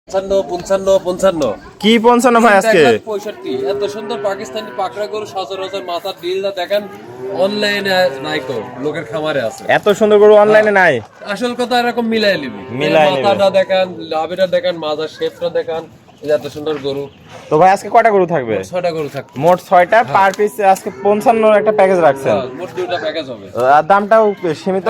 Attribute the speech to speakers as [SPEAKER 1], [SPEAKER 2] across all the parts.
[SPEAKER 1] কি 55 ভাই আজকে
[SPEAKER 2] 65 এত সুন্দর পাকিস্তানি পাকড়া গরু সচরাচর মাথার ডিলটা দেখেন অনলাইনে নাই কো লোকের খামারে আছে।
[SPEAKER 1] এত সুন্দর গরু অনলাইনে নাই।
[SPEAKER 2] আসল কথা এরকম মিলাই নিবি,
[SPEAKER 1] মিলাই
[SPEAKER 2] মাথাটা দেখেন, লাভেরটা দেখেন, মাথার শেপটা দেখেন, এত সুন্দর গরু।
[SPEAKER 1] তো ভাই আজকে কয়টা গরু থাকবে?
[SPEAKER 2] 6টা গরু থাকবে,
[SPEAKER 1] মোট 6টা। পার পিস আজকে 55 একটা প্যাকেজ রাখছেন।
[SPEAKER 2] মোট 2টা প্যাকেজ হবে।
[SPEAKER 1] আর দামটাও সীমিত,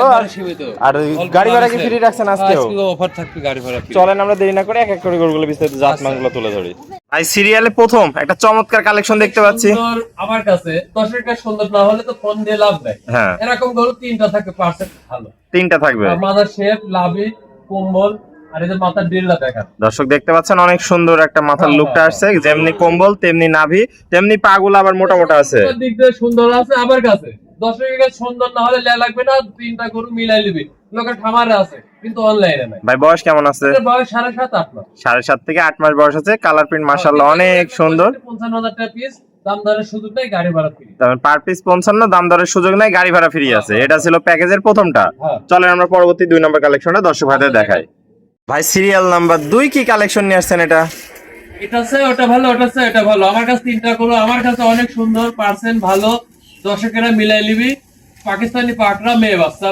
[SPEAKER 1] আর গাড়ি ভাড়া কি ফ্রি রাখছেন আজকেও?
[SPEAKER 2] আজকে অফার থাকবে, গাড়ি ভাড়া ফ্রি।
[SPEAKER 1] চলেন আমরা দেরি না করে এক এক করে গরুগুলো বিস্তারিত জাতমানগুলো তুলে ধরি। ভাই সিরিয়ালে প্রথম একটা চমৎকার কালেকশন দেখতে পাচ্ছি
[SPEAKER 2] আমার কাছে। 10 টাকা সুন্দর না হলে তো ফোন দিয়ে লাভ নাই।
[SPEAKER 1] হ্যাঁ,
[SPEAKER 2] এরকম গরু 3টা থাকবে পার্সেন্ট ভালো।
[SPEAKER 1] 3টা থাকবে।
[SPEAKER 2] মাথার শেপ, লাভি, কম্বল, আর এই যে মাথার ডিলটা দেখেন।
[SPEAKER 1] দর্শক দেখতে পাচ্ছেন অনেক সুন্দর একটা মাথার লুকটা আসছে, যেমনি কম্বল তেমনি নাভি তেমনি পাগুলো আবার মোটা মোটা আছে।
[SPEAKER 2] দিক দিয়ে সুন্দর আছে আমার কাছে। 10 টাকা সুন্দর না হলে লেয়া লাগবে না, 3টা গরু মিলাই নিবি। লোকের খামারে আছে কিন্তু অনলাইনে নাই।
[SPEAKER 1] ভাই বয়স কেমন আছে?
[SPEAKER 2] বয়স 7.5 8 মাস।
[SPEAKER 1] 7.5 থেকে 8 মাস বয়স আছে। কালার প্রিন্ট মাশাআল্লাহ অনেক সুন্দর।
[SPEAKER 2] 55,000 টাকা পিস, দাম দরের সুযোগ নাই, গাড়ি ভাড়া ফ্রি।
[SPEAKER 1] তারপর পার পিস 55, দাম দরের সুযোগ নাই, গাড়ি ভাড়া ফ্রি আছে। এটা ছিল প্যাকেজের প্রথমটা। চলেন আমরা পরবর্তী 2 নম্বর কালেকশনটা দর্শক ভাইদের দেখাই। ভাই সিরিয়াল নাম্বার 2 কি কালেকশন নিয়ে আসছেন এটা?
[SPEAKER 2] এটা আছে, ওটা ভালো, ওটা আছে, এটা ভালো। আমার কাছে 3টা গরু, আমার কাছে অনেক সুন্দর, পার্সেন্ট ভালো, দর্শকেরা মিলাই নিবি। পাকিস্তানি পাকড়া, মেয়ে বাচ্চা,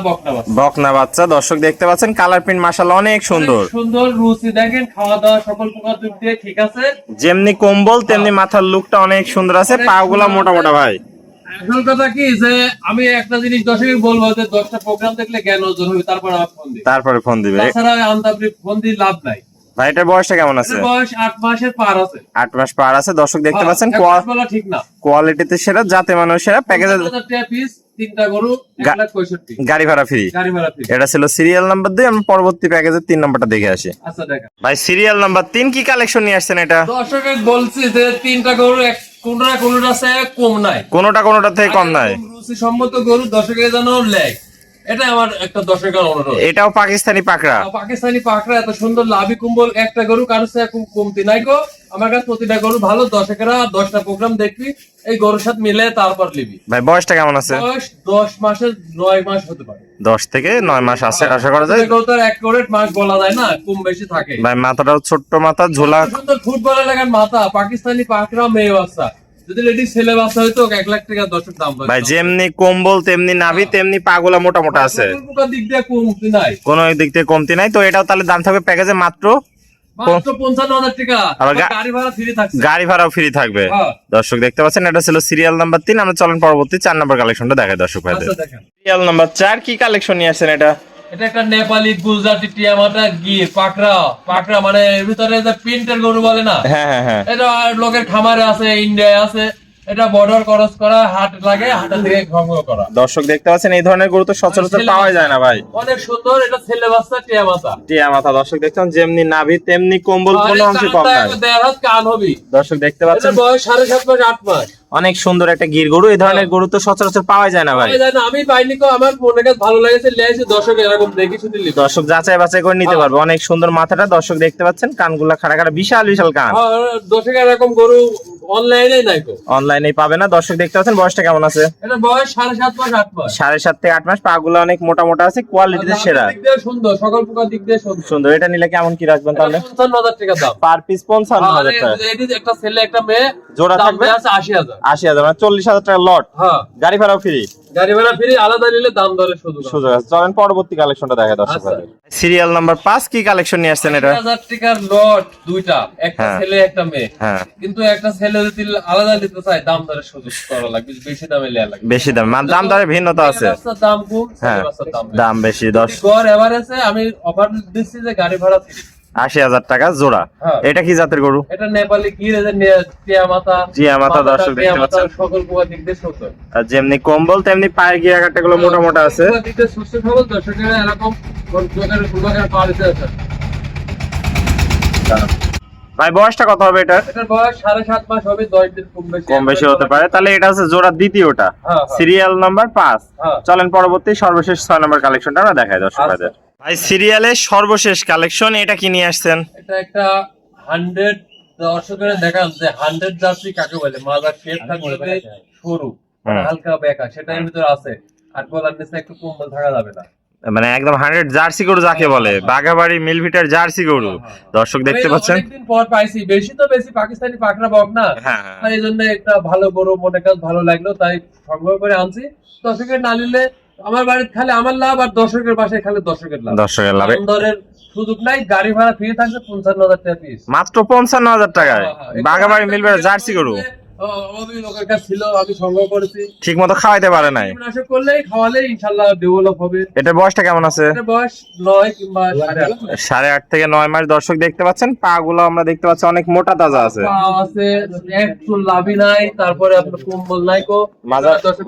[SPEAKER 2] বকনা বাচ্চা।
[SPEAKER 1] দর্শক দেখতে পাচ্ছেন কালার প্রিন্ট মাশাআল্লাহ অনেক সুন্দর
[SPEAKER 2] সুন্দর। রুচি দেখেন, খাওয়া দাওয়া সকল প্রকার দিক দিয়ে ঠিক আছে।
[SPEAKER 1] যেমনি কম্বল তেমনি মাথার লুকটা অনেক সুন্দর আছে। পাগুলা মোটা মোটা। ভাই
[SPEAKER 2] আসল কথা কি যে আমি একটা জিনিস দর্শকের বলবো যে 10টা প্রোগ্রাম দেখলে জ্ঞান অর্জন হবে, তারপরে ফোন দিবে। তাছাড়া আন্তাবৃত ফোন দিয়ে লাভ নাই।
[SPEAKER 1] ভাই এটার বয়সটা কেমন আছে?
[SPEAKER 2] বয়স 8 মাসের পার আছে।
[SPEAKER 1] 8 মাস পার আছে। দর্শক দেখতে পাচ্ছেন
[SPEAKER 2] ঠিক না,
[SPEAKER 1] কোয়ালিটিতে সেরা, জাতে মানের সেরা। প্যাকেজে
[SPEAKER 2] 50,000 টাকা পিস, 3টা গরু 1,65,000,
[SPEAKER 1] গাড়ি ভাড়া ফ্রি। এটা ছিল সিরিয়াল নাম্বার 2। আমরা পরবর্তী প্যাকেজের 3 নম্বরটা দেখে আসি।
[SPEAKER 2] আচ্ছা দেখেন
[SPEAKER 1] ভাই সিরিয়াল নাম্বার 3 কি কালেকশন নিয়ে আসছেন এটা?
[SPEAKER 2] দর্শকের বলছি যে 3টা গরু কোনটা আছে কম নাই,
[SPEAKER 1] কোনটা থেকে কম নাই।
[SPEAKER 2] রুচি সম্মত গরু দর্শকের জন্য লেগ। এটা আমার একটা দর্শকের অনুরোধ।
[SPEAKER 1] এটাও পাকিস্তানি পাকড়া।
[SPEAKER 2] পাকিস্তানি পাকড়া, এত সুন্দর লাভি কুম্বল। একটা গরু কারো কমতি নাই গো আমার কাছে। প্রতিটা গরু ভালো। দর্শকেরা 10টা প্রোগ্রাম দেখবি, এই গরুর সাথে মিলে তারপর নিবি।
[SPEAKER 1] ভাই বয়সটা কেমন আছে?
[SPEAKER 2] বয়স 10 মাসের 9 মাস হতে পারে।
[SPEAKER 1] 10 থেকে 9 মাস আছে আশা করা যায়।
[SPEAKER 2] গরুটার অ্যাকুরেট মাস বলা যায় না, কম বেশি থাকে।
[SPEAKER 1] ভাই মাথাটাও ছোট্ট মাথা, ঝোলা।
[SPEAKER 2] সুন্দর ফুটবলের লাগান মাথা, পাকিস্তানি পাকড়া, মেয়ে বাচ্চা। যদি লেডিস ছেলে বাচ্চা হইতো 1 লাখ টাকা দর্শক দাম।
[SPEAKER 1] ভাই যেমনি কম্বল তেমনি নাভি তেমনি পাগুলা মোটা মোটা আছে।
[SPEAKER 2] দিক দিয়ে কমতি নাই,
[SPEAKER 1] কোনো দিক থেকে কমতি নাই। তো এটাও তাহলে দাম থাকবে প্যাকেজে মাত্র
[SPEAKER 2] 55,000 টাকা। গাড়ি ভাড়া ফ্রি থাকবে।
[SPEAKER 1] গাড়ি ভাড়াও ফ্রি থাকবে। দর্শক দেখতে পাচ্ছেন এটা ছিল সিরিয়াল নাম্বার 3। আমরা চলেন পরবর্তী 4 নম্বর কালেকশনটা দেখাই দর্শক ভাইদের। সিরিয়াল নাম্বার 4 কি কালেকশন নিয়ে আসছেন এটা?
[SPEAKER 2] এটা একটা নেপালি গুজরাটি টিয়ামাটা গির পাকড়া মানে এর ভিতরে যে প্রিন্টের গরু বলে না।
[SPEAKER 1] হ্যাঁ।
[SPEAKER 2] এটা লোকের খামারে আছে, ইন্ডিয়ায় আছে। এটা বর্ডার ক্রস করা, হাট লাগে, হাটের থেকে সংগ্রহ করা।
[SPEAKER 1] দর্শক দেখতে পাচ্ছেন এই ধরনের গরু তো সচরাচর পাওয়া যায় না ভাই।
[SPEAKER 2] অনেক সুন্দর। এটা ছেলে বাচ্চা
[SPEAKER 1] টিয়ামাতা। দর্শক দেখছেন যেমনি নাভি তেমনি কম্বল, কোনো অংশে কম নাই।
[SPEAKER 2] কান হবি।
[SPEAKER 1] দর্শক দেখতে পাচ্ছেন
[SPEAKER 2] বয়স 7.5 মাস 8 মাস।
[SPEAKER 1] অনেক সুন্দর একটা গির গরু। এই ধরনের গরু তো সচরাচর পাওয়া যায় না ভাই।
[SPEAKER 2] আমি পাইনি কো, আমার মনে কাছে ভালো লেগেছে, লেগেছে। দর্শক এরকম দেখি শুধু
[SPEAKER 1] দর্শক যাচাই বাছাই করে নিতে পারবে। অনেক সুন্দর মাথাটা। দর্শক দেখতে পাচ্ছেন কানগুলা খাড়া খাড়া, বিশাল বিশাল কান।
[SPEAKER 2] দর্শক এরকম গরু অনলাইনে নাই কো,
[SPEAKER 1] অনলাইনে পাবে না। দর্শক দেখতে পাচ্ছেন বয়সটা কেমন আছে?
[SPEAKER 2] এটা বয়স 7.5 মাস 8 মাস।
[SPEAKER 1] 7.5 থেকে 8 মাস। পাগুলা অনেক মোটা মোটা আছে, কোয়ালিটিতে সেরা।
[SPEAKER 2] দিক দিয়ে সুন্দর, সকল প্রকার দিক দিয়ে
[SPEAKER 1] সুন্দর। এটা নিলে কেমন কি রাখবেন তাহলে?
[SPEAKER 2] 55,000 টাকা দাম।
[SPEAKER 1] পার পিস 55,000 টাকা।
[SPEAKER 2] একটা ছেলে একটা মেয়ে,
[SPEAKER 1] জোড়া থাকবে
[SPEAKER 2] 80,000।
[SPEAKER 1] 80,000 মানে 40,000 টাকা লট। গাড়ি ভাড়াও ফ্রি।
[SPEAKER 2] গাড়ি ভাড়া ফ্রি, আলাদা নিলে দাম দরে সুযোগ
[SPEAKER 1] আছে। চলেন পরবর্তী কালেকশনটা দেখাই দর্শক ভাইদের। সিরিয়াল নাম্বার 5 কি কালেকশন নিয়ে আসছেন এটা?
[SPEAKER 2] 1000 টাকার লট, দুইটা, একটা ছেলে একটা মেয়ে। কিন্তু একটা ছেলে যদি আলাদা নিতে চায় দাম দরে সুযোগ করা লাগবে, বেশি দামে নেওয়া লাগবে।
[SPEAKER 1] বেশি দাম মানে দাম দরে ভিন্নতা আছে।
[SPEAKER 2] দাম কম,
[SPEAKER 1] দাম বেশি। 10
[SPEAKER 2] গড় এভারেজে আমি অফার দিচ্ছি যে গাড়ি ভাড়া ফ্রি।
[SPEAKER 1] 80,000 টাকা জোড়া। এটা কি জাতের গরু?
[SPEAKER 2] এটা নেপালি গির,
[SPEAKER 1] টিয়ামাতা। দর্শক দেখতে পাচ্ছেন
[SPEAKER 2] সকল প্রকার দিক দিয়ে সুন্দর।
[SPEAKER 1] আর যেমনি কম্বল তেমনি পায়ের গিয়া কাটাগুলো মোটা মোটা আছে।
[SPEAKER 2] দিক দিয়ে সুস্থ সবল। দর্শকেরা এরকম লোকের কোয়ালিটি আছে।
[SPEAKER 1] ভাই বয়সটা কত হবে এটা?
[SPEAKER 2] এটার বয়স 7.5 মাস হবে, 10 দিন
[SPEAKER 1] কম বেশি হতে পারে। তাহলে এটা হচ্ছে জোড়া দ্বিতীয়টা, সিরিয়াল নাম্বার 5। চলেন পরবর্তী সর্বশেষ 6 নম্বর কালেকশনটা আমরা দেখাই দর্শক ভাইদের। ভাই সিরিয়ালের সর্বশেষ কালেকশন এটা কি নিয়ে আসছেন?
[SPEAKER 2] এটা একটা 100 দর্শকের দেখান যে 100 জার্সি কাকে বলে। মাজার শেপ থাকবে সরু, হালকা বেঁকা, সেটা এর ভিতরে আছে। আর গলার নিচে একটু কম্বল থাকা যাবে না।
[SPEAKER 1] মানে একদম 100 জার্সি গরু যাকে বলে, বাঘাবাড়ি মিলভিটার জার্সি গরু। দর্শক দেখতে পাচ্ছেন,
[SPEAKER 2] অনেকদিন পর পাইছি, বেশি পাকিস্তানি পাকড়া বক না,
[SPEAKER 1] হ্যাঁ
[SPEAKER 2] তাই এই জন্য একটা ভালো গরু মনে কাজ ভালো লাগলো, তাই সংগ্রহ করে আনছি। দর্শকের না নিলে আমার বাড়িতে খালি আমার লাভ, আর দর্শকের বাসায় খালি দর্শকের লাভ।
[SPEAKER 1] দর্শকের লাভ।
[SPEAKER 2] দরের সুযোগ নাই, গাড়ি ভাড়া ফ্রি থাকছে 55,000 টাকা পিস,
[SPEAKER 1] মাত্র 55,000 টাকায় বাঘাবাড়ি মিলভিটার জার্সি গরু।
[SPEAKER 2] আমাদের লোকের কাছে ছিল, আমি সংগ্রহ করেছি।
[SPEAKER 1] ঠিক মতো খাওয়াইতে পারে নাই,
[SPEAKER 2] কীটনাশক করলেই খাওয়ালে ইনশাল্লাহ ডেভেলপ হবে।
[SPEAKER 1] এটা বয়সটা কেমন আছে?
[SPEAKER 2] এটার বয়স 9 কিংবা 8.5।
[SPEAKER 1] 8.5 থেকে 9 মাস। দর্শক দেখতে পাচ্ছেন পা গুলো আমরা দেখতে পাচ্ছি অনেক মোটা তাজা আছে,
[SPEAKER 2] পা আছে, একটু লাভি নাই, তারপরে আপনার কম্বল নাই কো,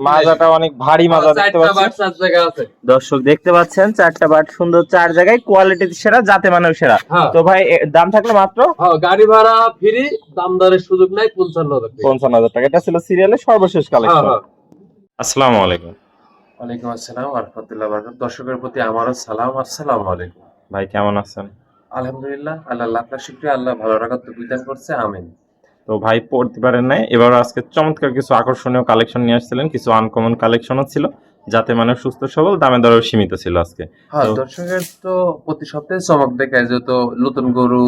[SPEAKER 1] মাজাটা অনেক ভারী মাজা দেখতে
[SPEAKER 2] চারটা
[SPEAKER 1] পাচ্ছেন।
[SPEAKER 2] বাট 4 জায়গা আছে।
[SPEAKER 1] দর্শক দেখতে পাচ্ছেন 4টা বাট সুন্দর, 4 জায়গায়, কোয়ালিটি সেরা, জাতে মানেও সেরা।
[SPEAKER 2] হ্যাঁ।
[SPEAKER 1] তো ভাই দাম থাকলো মাত্র
[SPEAKER 2] গাড়ি ভাড়া ফ্রি, দাম দরের সুযোগ নাই, 55,000 টাকা।
[SPEAKER 1] 55,000 টাকা। এটা ছিল সিরিয়ালের সর্বশেষ কালেকশন। আসসালামু আলাইকুম।
[SPEAKER 2] ওয়ালাইকুম আসসালাম ওয়া রাহমাতুল্লাহি ওয়া বারাকাতুহু। দর্শকের প্রতি আমারও সালাম, আসসালামু আলাইকুম।
[SPEAKER 1] ভাই কেমন আছেন?
[SPEAKER 2] আলহামদুলিল্লাহ, আল্লাহ লাখ লাখ শুকরিয়া, আল্লাহ ভালো রাখার তৌফিক দান করছে, আমিন।
[SPEAKER 1] তো ভাই পড়তে পারেন নাই, এবার আজকে চমৎকার কিছু আকর্ষণীয় কালেকশন নিয়ে আসছিলেন, কিছু আনকমন কালেকশনও ছিল, যাতে মানে সুস্থ সবল, দামে দরেও সীমিত ছিল আজকে।
[SPEAKER 2] হ্যাঁ,
[SPEAKER 1] তো-
[SPEAKER 2] দর্শকের তো প্রতি সপ্তাহে চমক দেখায়, যত নতুন গরু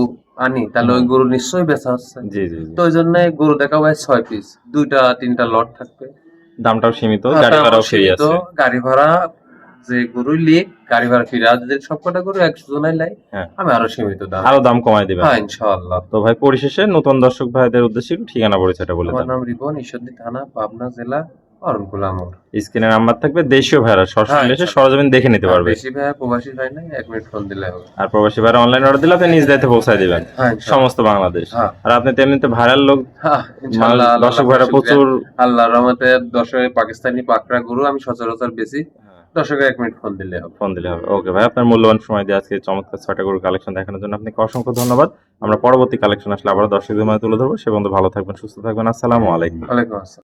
[SPEAKER 2] আনি তাহলে ওই গরু নিশ্চয়ই বেচা হচ্ছে।
[SPEAKER 1] জি জি জি।
[SPEAKER 2] তো ওই জন্য গরু দেখাবো 6 পিস, 2-3টা লট থাকবে।
[SPEAKER 1] দামটাও সীমিত,
[SPEAKER 2] হ্যাঁ,
[SPEAKER 1] গাড়ি
[SPEAKER 2] দাম
[SPEAKER 1] ভাড়াও ফ্রি
[SPEAKER 2] সীমিত,
[SPEAKER 1] আছে।
[SPEAKER 2] গাড়ি ভাড়া যে গরু লিখ গাড়ি ভাড়া ফ্রি, আর যদি সবকটা গরু 100 জনের লাই,
[SPEAKER 1] হ্যাঁ।
[SPEAKER 2] আমি আরো সীমিত দাম।
[SPEAKER 1] আরো দাম কমাই দিবেন।
[SPEAKER 2] হ্যাঁ, ইনশাআল্লাহ।
[SPEAKER 1] তো ভাই পরিশেষে নতুন দর্শক ভাইদের উদ্দেশ্যে একটু ঠিকানা পরিচয়টা বলে
[SPEAKER 2] আমার
[SPEAKER 1] দেন।
[SPEAKER 2] নাম রিপন, ঈশ্বরদী থানা, পাবনা জেলা, অরণকুলা মোড়।
[SPEAKER 1] স্ক্রিনে নাম্বার থাকবে, দেশীয় ভাইরা সরাসরি
[SPEAKER 2] হ্যাঁ,
[SPEAKER 1] এসে সরজমিন দেখে নিতে পারবে।
[SPEAKER 2] বেশি ভাই প্রবাসী ভাই নাই, 1 মিনিট ফোন দিলে হবে।
[SPEAKER 1] আর প্রবাসী ভাইরা অনলাইন অর্ডার দিলে আপনি নিজ দায়িত্বে পৌঁছায় দিবেন
[SPEAKER 2] হ্যাঁ, ইনশাআল্লাহ।
[SPEAKER 1] সমস্ত বাংলাদেশ।
[SPEAKER 2] হ্যাঁ।
[SPEAKER 1] আর আপনি তো এমনিতে ভাইরাল লোক,
[SPEAKER 2] হ্যাঁ, ইনশাআল্লাহ,
[SPEAKER 1] দর্শক ভাইরা প্রচুর
[SPEAKER 2] আল্লাহর রহমতে দর্শকের পাকিস্তানি পাকড়া গরু আমি সচরাচর বেশি, দর্শকের 1 মিনিট ফোন দিলে হবে।
[SPEAKER 1] ফোন দিলে হবে। ওকে ভাই, আপনার মূল্যবান সময় দিয়ে আজকে চমৎকার 6টা গরুর কালেকশন দেখানোর জন্য আপনাকে অসংখ্য ধন্যবাদ। আমরা পরবর্তী কালেকশন আসলে আবার দর্শকদের মাঝে তুলে ধরবো। সে পর্যন্ত ভালো থাকবেন, সুস্থ থাকবেন। আসসালামু আলাইকুম।
[SPEAKER 2] ওয়ালাইকুম আসসালাম।